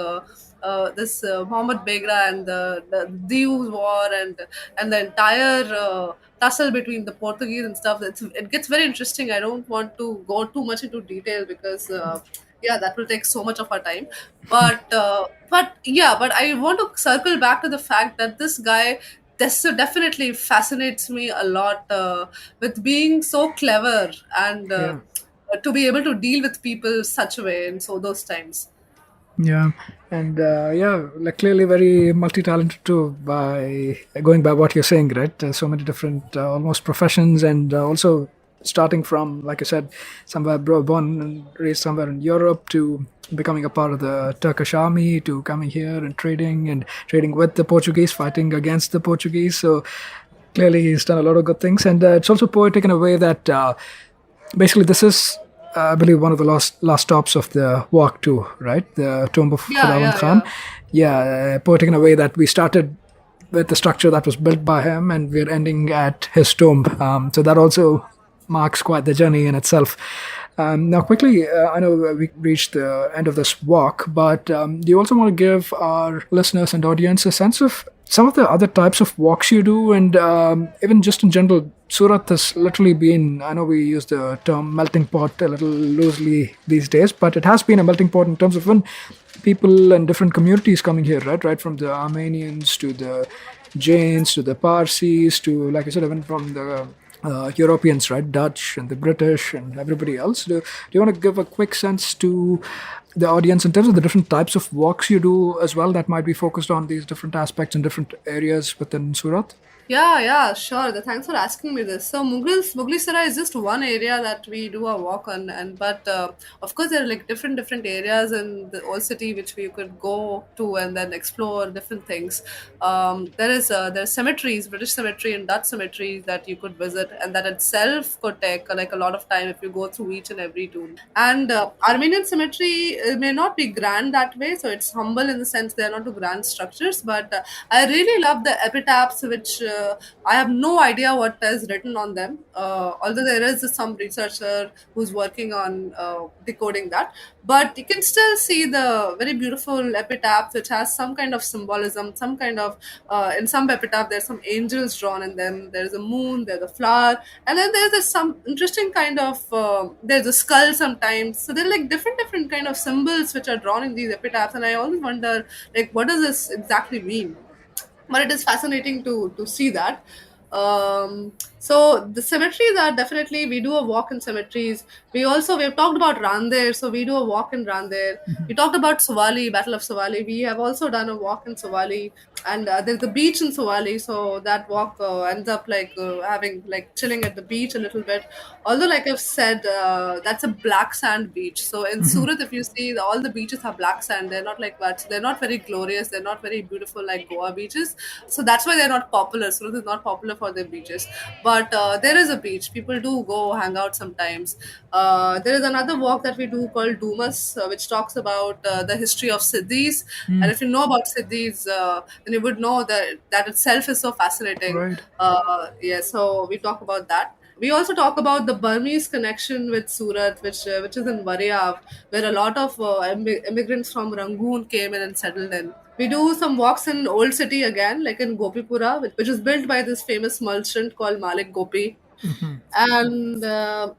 This Muhammad Begra and the Diu war and the entire tussle between the Portuguese and stuff. It gets very interesting. I don't want to go too much into detail because yeah, that will take so much of our time. But I want to circle back to the fact that this guy this definitely fascinates me a lot with being so clever and Yeah. to be able to deal with people such a way in so those times. Yeah, and yeah, like clearly very multi-talented too. By going by what you're saying, right? So many different almost professions, and also starting from, like I said, somewhere born and raised somewhere in Europe, to becoming a part of the Turkish army, to coming here and trading with the Portuguese, fighting against the Portuguese. So clearly he's done a lot of good things, and it's also poetic in a way that basically this is, I believe, one of the last stops of the walk too, right? The tomb of Yeah, Khudavand yeah, Khan. yeah. Yeah, poetic in a way that we started with the structure that was built by him, and we're ending at his tomb. So that also marks quite the journey in itself. Now, quickly, I know we reached the end of this walk, but do you also want to give our listeners and audience a sense of some of the other types of walks you do, and even just in general? Surat has literally been, I know we use the term melting pot a little loosely these days, but it has been a melting pot in terms of when people and different communities coming here, right? Right from the Armenians to the Jains to the Parsis to, like I said, even from the Europeans, right? Dutch and the British and everybody else. Do you want to give a quick sense to the audience in terms of the different types of walks you do as well that might be focused on these different aspects in different areas within Surat? Yeah, yeah, sure. Thanks for asking me this. So Mughal Sarai is just one area that we do a walk on, and but of course there are like different areas in the old city which we could go to and then explore different things. There's cemeteries, British cemetery and Dutch cemeteries that you could visit, and that itself could take like a lot of time if you go through each and every tomb. And Armenian cemetery may not be grand that way, so it's humble in the sense they are not too grand structures. But I really love the epitaphs, which I have no idea what is written on them. Although there is some researcher who's working on decoding that, but you can still see the very beautiful epitaph, which has some kind of symbolism, some kind of in some epitaph there's some angels drawn in them. There's a moon, there's a flower, and then there's some interesting kind of there's a skull sometimes. So they're like different kind of symbols which are drawn in these epitaphs, and I always wonder like what does this exactly mean. But it is fascinating to see that. So the cemeteries are definitely, we do a walk in cemeteries. We've talked about Randir, so we do a walk in Randir. We talked about Sawali, Battle of Sawali. We have also done a walk in Sawali, and there's a beach in Sawali, so that walk ends up like having like chilling at the beach a little bit. Although, like I've said, that's a black sand beach. So in Surat, if you see, all the beaches are black sand. They're not like that. So they're not very glorious. They're not very beautiful like Goa beaches. So that's why they're not popular. Surat is not popular for their beaches. But there is a beach. People do go hang out sometimes. There is another walk that we do called Dumas, which talks about the history of Siddhis. And if you know about Siddhis, then you would know that that itself is so fascinating. Right. Yeah, so we talk about that. We also talk about the Burmese connection with Surat, which is in Variav, where a lot of immigrants from Rangoon came in and settled in. We do some walks in Old City again, like in Gopipura, which is built by this famous merchant called Malik Gopi. And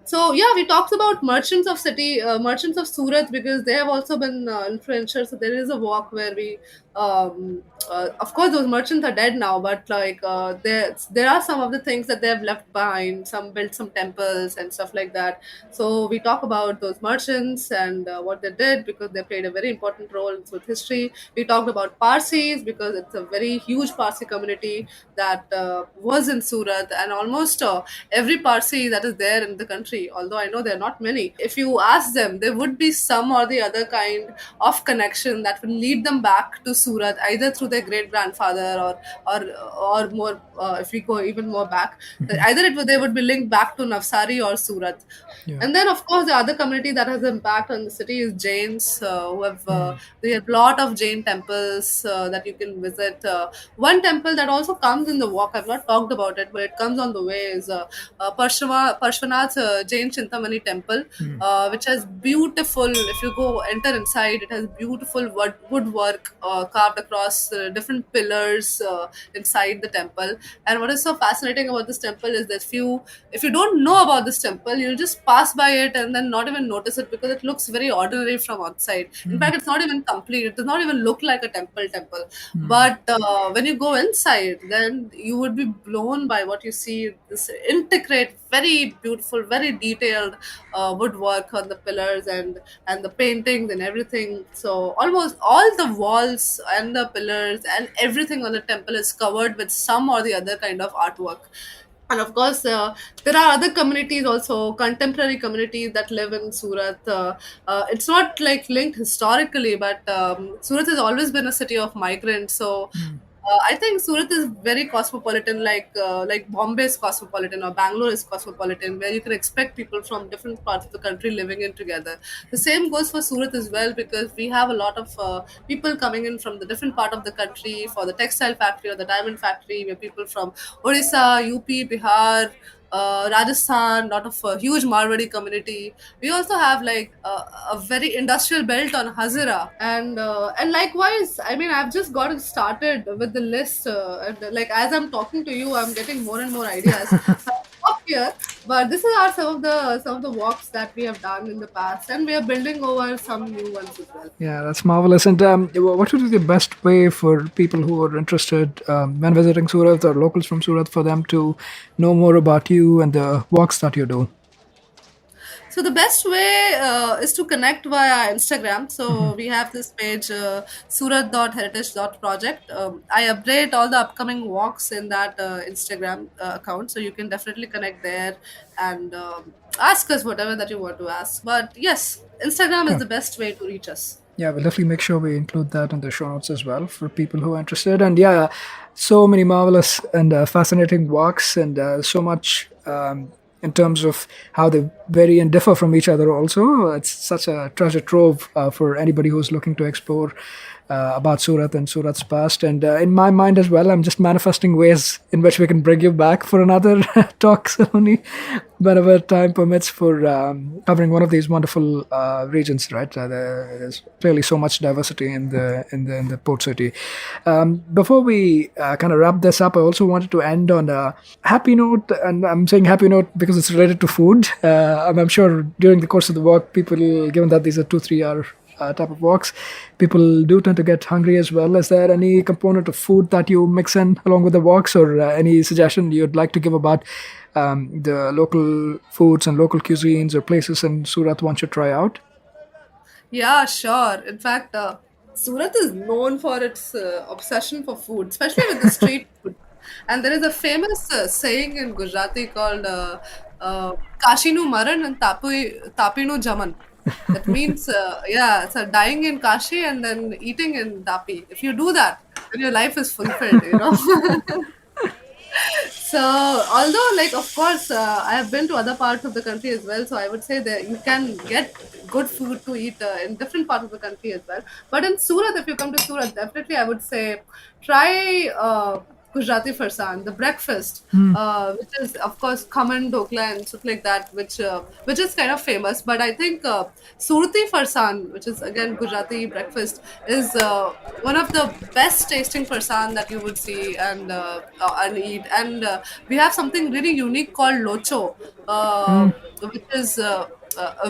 so yeah, we talked about merchants of Surat, because they have also been influential. So there is a walk where we of course those merchants are dead now, but like there are some of the things that they have left behind. Some built some temples and stuff like that. So we talk about those merchants and what they did, because they played a very important role in Surat history. We talked about Parsis, because it's a very huge Parsi community that was in Surat, and almost every Parsi that is there in the country, although I know there are not many, if you ask them, there would be some or the other kind of connection that will lead them back to Surat, either through their great grandfather or more, if we go even more back, either they would be linked back to Navsari or Surat. Yeah. And then, of course, the other community that has impact on the city is Jains, who have they have a lot of Jain temples that you can visit. One temple that also comes in the walk, I've not talked about it, but it comes on the way, is Parshvanath Jain Chintamani temple, which has beautiful. If you go enter inside, it has beautiful woodwork carved across different pillars inside the temple. And what is so fascinating about this temple is that if you don't know about this temple, you'll just pass by it and then not even notice it, because it looks very ordinary from outside. In fact, it's not even complete. It does not even look like a temple. But when you go inside, then you would be blown by what you see. This intricate, very beautiful, very detailed woodwork on the pillars and the paintings and everything. So almost all the walls and the pillars and everything on the temple is covered with some or the other kind of artwork. And of course, there are other communities also, contemporary communities that live in Surat. It's not like linked historically, but Surat has always been a city of migrants. So I think Surat is very cosmopolitan, like Bombay is cosmopolitan or Bangalore is cosmopolitan, where you can expect people from different parts of the country living in together. The same goes for Surat as well, because we have a lot of people coming in from the different part of the country for the textile factory or the diamond factory, where people from Odisha, UP, Bihar, Rajasthan, lot of huge Marwari community. We also have like a very industrial belt on Hazira, and likewise, I mean, I've just gotten started with the list, and like as I'm talking to you, I'm getting more and more ideas. Up here, but this is are some of the walks that we have done in the past, and we are building over some new ones as well. Yeah, that's marvelous. And what would be the best way for people who are interested when visiting Surat or locals from Surat for them to know more about you and the walks that you do? So the best way is to connect via Instagram. So we have this page, surat.heritage.project. I update all the upcoming walks in that Instagram account. So you can definitely connect there and ask us whatever that you want to ask. But yes, Instagram is Yeah. the best way to reach us. Yeah, we'll definitely make sure we include that in the show notes as well for people who are interested. And yeah, so many marvelous and fascinating walks, and so much in terms of how they vary and differ from each other. Also, it's such a treasure trove for anybody who's looking to explore about Surat and Surat's past. And in my mind as well, I'm just manifesting ways in which we can bring you back for another talk, Saloni, whenever time permits, for covering one of these wonderful regions. Right, there's clearly so much diversity in the port city. Before we kind of wrap this up, I also wanted to end on a happy note, and I'm saying happy note because it's related to food. I'm sure during the course of the walk, people, given that these are 2-3 hour type of walks, people do tend to get hungry as well. Is there any component of food that you mix in along with the walks, or any suggestion you'd like to give about the local foods and local cuisines or places in Surat one should try out? Yeah, sure. In fact, Surat is known for its obsession for food, especially with the street food. And there is a famous saying in Gujarati called Kashinu Maran and Tapinu Jaman. That means, yeah, it's a dying in Kashi and then eating in Tapi. If you do that, then your life is fulfilled, you know. So, although, like, of course, I have been to other parts of the country as well, so I would say that you can get good food to eat in different parts of the country as well. But in Surat, if you come to Surat, definitely I would say try Gujarati farsan, the breakfast, which is of course khaman, dokla, and stuff like that, which is kind of famous. But I think Surati farsan, which is again Gujarati breakfast, is one of the best tasting farsan that you would see and eat. And we have something really unique called locho, which is.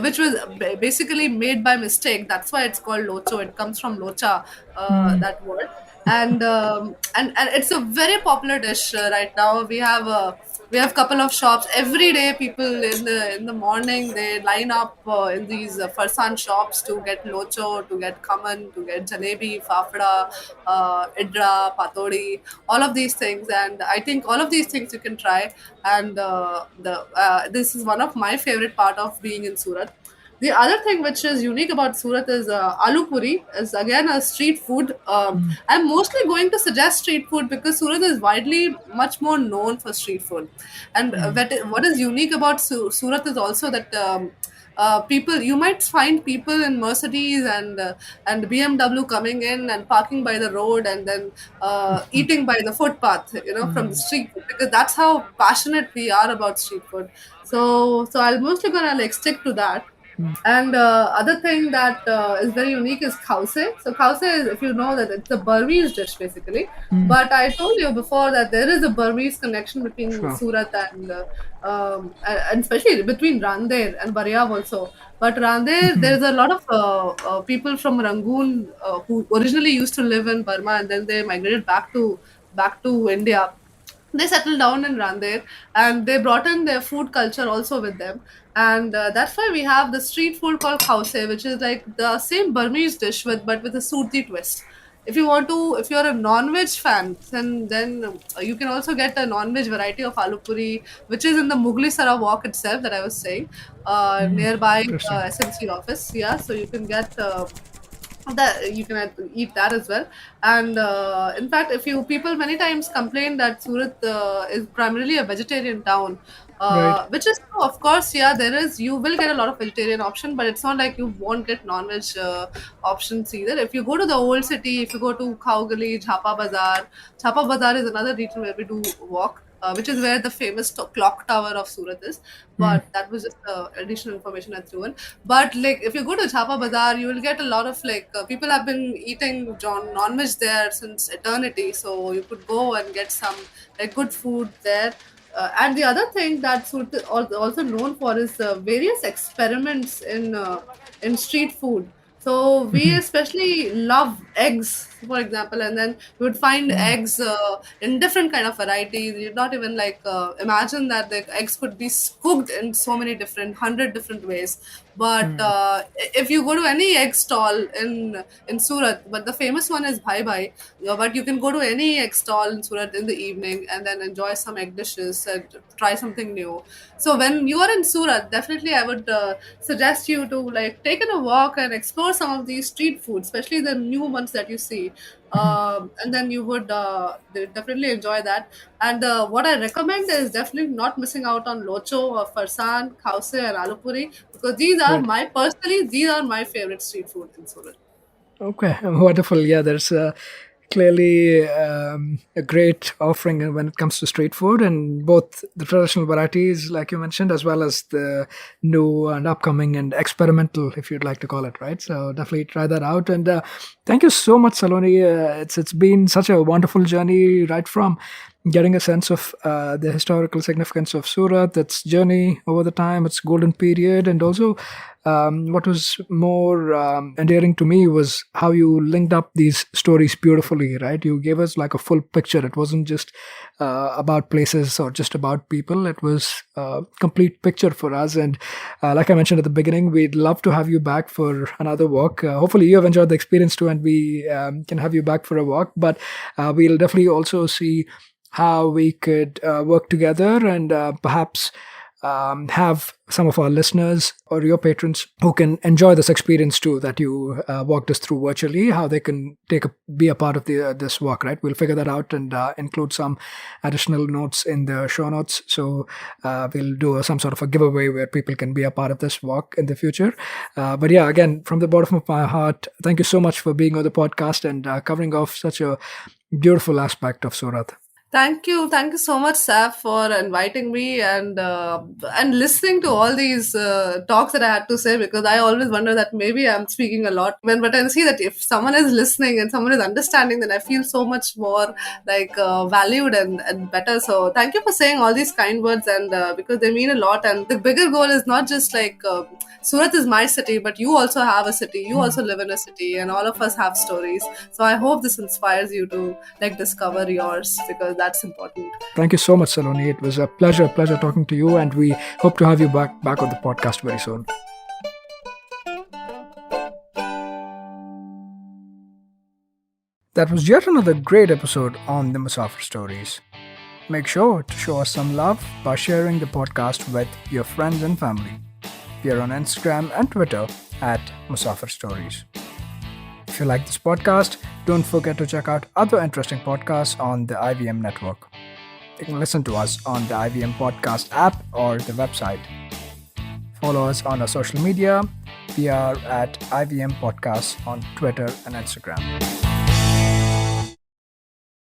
Which was basically made by mistake. That's why it's called locho. It comes from locha, that word, and it's a very popular dish right now. We have couple of shops every day. People in the morning they line up in these farsan shops to get locho, to get khaman, to get jalebi, fafda, idra, patodi, all of these things. And I think all of these things you can try. And the this is one of my favorite part of being in Surat. The other thing which is unique about Surat is aloo puri is again a street food. I'm mostly going to suggest street food because Surat is widely much more known for street food. And what is unique about Surat is also that people, you might find people in Mercedes and BMW coming in and parking by the road and then eating by the footpath, from the street food, because that's how passionate we are about street food. So I'm mostly gonna like stick to that. And other thing that is very unique is khause. So khause is, if you know, that it's a Burmese dish basically. But I told you before that there is a Burmese connection between Sure. Surat and especially between Randet and Bariab also. But Randet, there's a lot of people from Rangoon who originally used to live in Burma and then they migrated back to India. They settled down in Randet and they brought in their food culture also with them. And that's why we have the street food called khause, which is like the same Burmese dish but with a Surti twist. If you're a non-veg fan, then you can also get a non-veg variety of aloo puri, which is in the Mughli Sara walk itself that I was saying, nearby Interesting. SMC office. Yeah, so you can get. That you can eat that as well. And in fact, if you people many times complain that Surat is primarily a vegetarian town, Right. which is true, of course. Yeah, you will get a lot of vegetarian option, but it's not like you won't get non-veg options either. If you go to the old city, if you go to Khawgali, Chhapa Bazar is another region where we do walk, which is where the famous clock tower of Surat is. Mm. But that was just additional information I threw in. But like, if you go to Chhapa Bazar, you will get a lot of like people have been eating non-veg there since eternity. So you could go and get some like good food there. And the other thing that Surat is also known for is various experiments in street food. So we Mhm. especially love eggs, for example, and then you would find Mm. eggs in different kind of varieties. You'd not even like imagine that the eggs could be cooked in so many different, 100 different ways. But Mm. if you go to any egg stall in Surat, but the famous one is Bhai Bhai. But you can go to any egg stall in Surat in the evening and then enjoy some egg dishes and try something new. So when you are in Surat, definitely I would suggest you to like take a walk and explore some of these street foods, especially the new ones that you see. And then you would definitely enjoy that. And what I recommend is definitely not missing out on locho or farsan, khause, and aloo puri, because Right. these are my favorite street food in Surat. Okay, wonderful. Yeah, there's clearly a great offering when it comes to street food, and both the traditional varieties, like you mentioned, as well as the new and upcoming and experimental, if you'd like to call it, right? So definitely try that out. And thank you so much, Saloni. It's been such a wonderful journey, right from getting a sense of the historical significance of Surat, its journey over the time, its golden period, and also what was more endearing to me was how you linked up these stories beautifully, right? You gave us like a full picture. It wasn't just about places or just about people. It was a complete picture for us. And like I mentioned at the beginning, we'd love to have you back for another walk. Hopefully, you have enjoyed the experience too, and we can have you back for a walk. But we'll definitely also see how we could work together and perhaps have some of our listeners or your patrons who can enjoy this experience too that you walked us through virtually, how they can be a part of this walk, right? We'll figure that out and include some additional notes in the show notes. So we'll do some sort of a giveaway where people can be a part of this walk in the future. But yeah, again, from the bottom of my heart, thank you so much for being on the podcast and covering off such a beautiful aspect of Surat. Thank you so much, Saf, for inviting me and listening to all these talks that I had to say, because I always wonder that maybe I'm speaking a lot. But I see that if someone is listening and someone is understanding, then I feel so much more like valued and better. So thank you for saying all these kind words, and because they mean a lot. And the bigger goal is not just like Surat is my city, but you also have a city. You also live in a city, and all of us have stories. So I hope this inspires you to like discover yours, because that's important. Thank you so much, Saloni. It was a pleasure talking to you, and we hope to have you back on the podcast very soon. That was yet another great episode on the Musafir Stories. Make sure to show us some love by sharing the podcast with your friends and family. We are on Instagram and Twitter at Musafir Stories. If you like this podcast, don't forget to check out other interesting podcasts on the IVM network. You can listen to us on the IVM podcast app or the website. Follow us on our social media. We are at IVM Podcasts on Twitter and Instagram.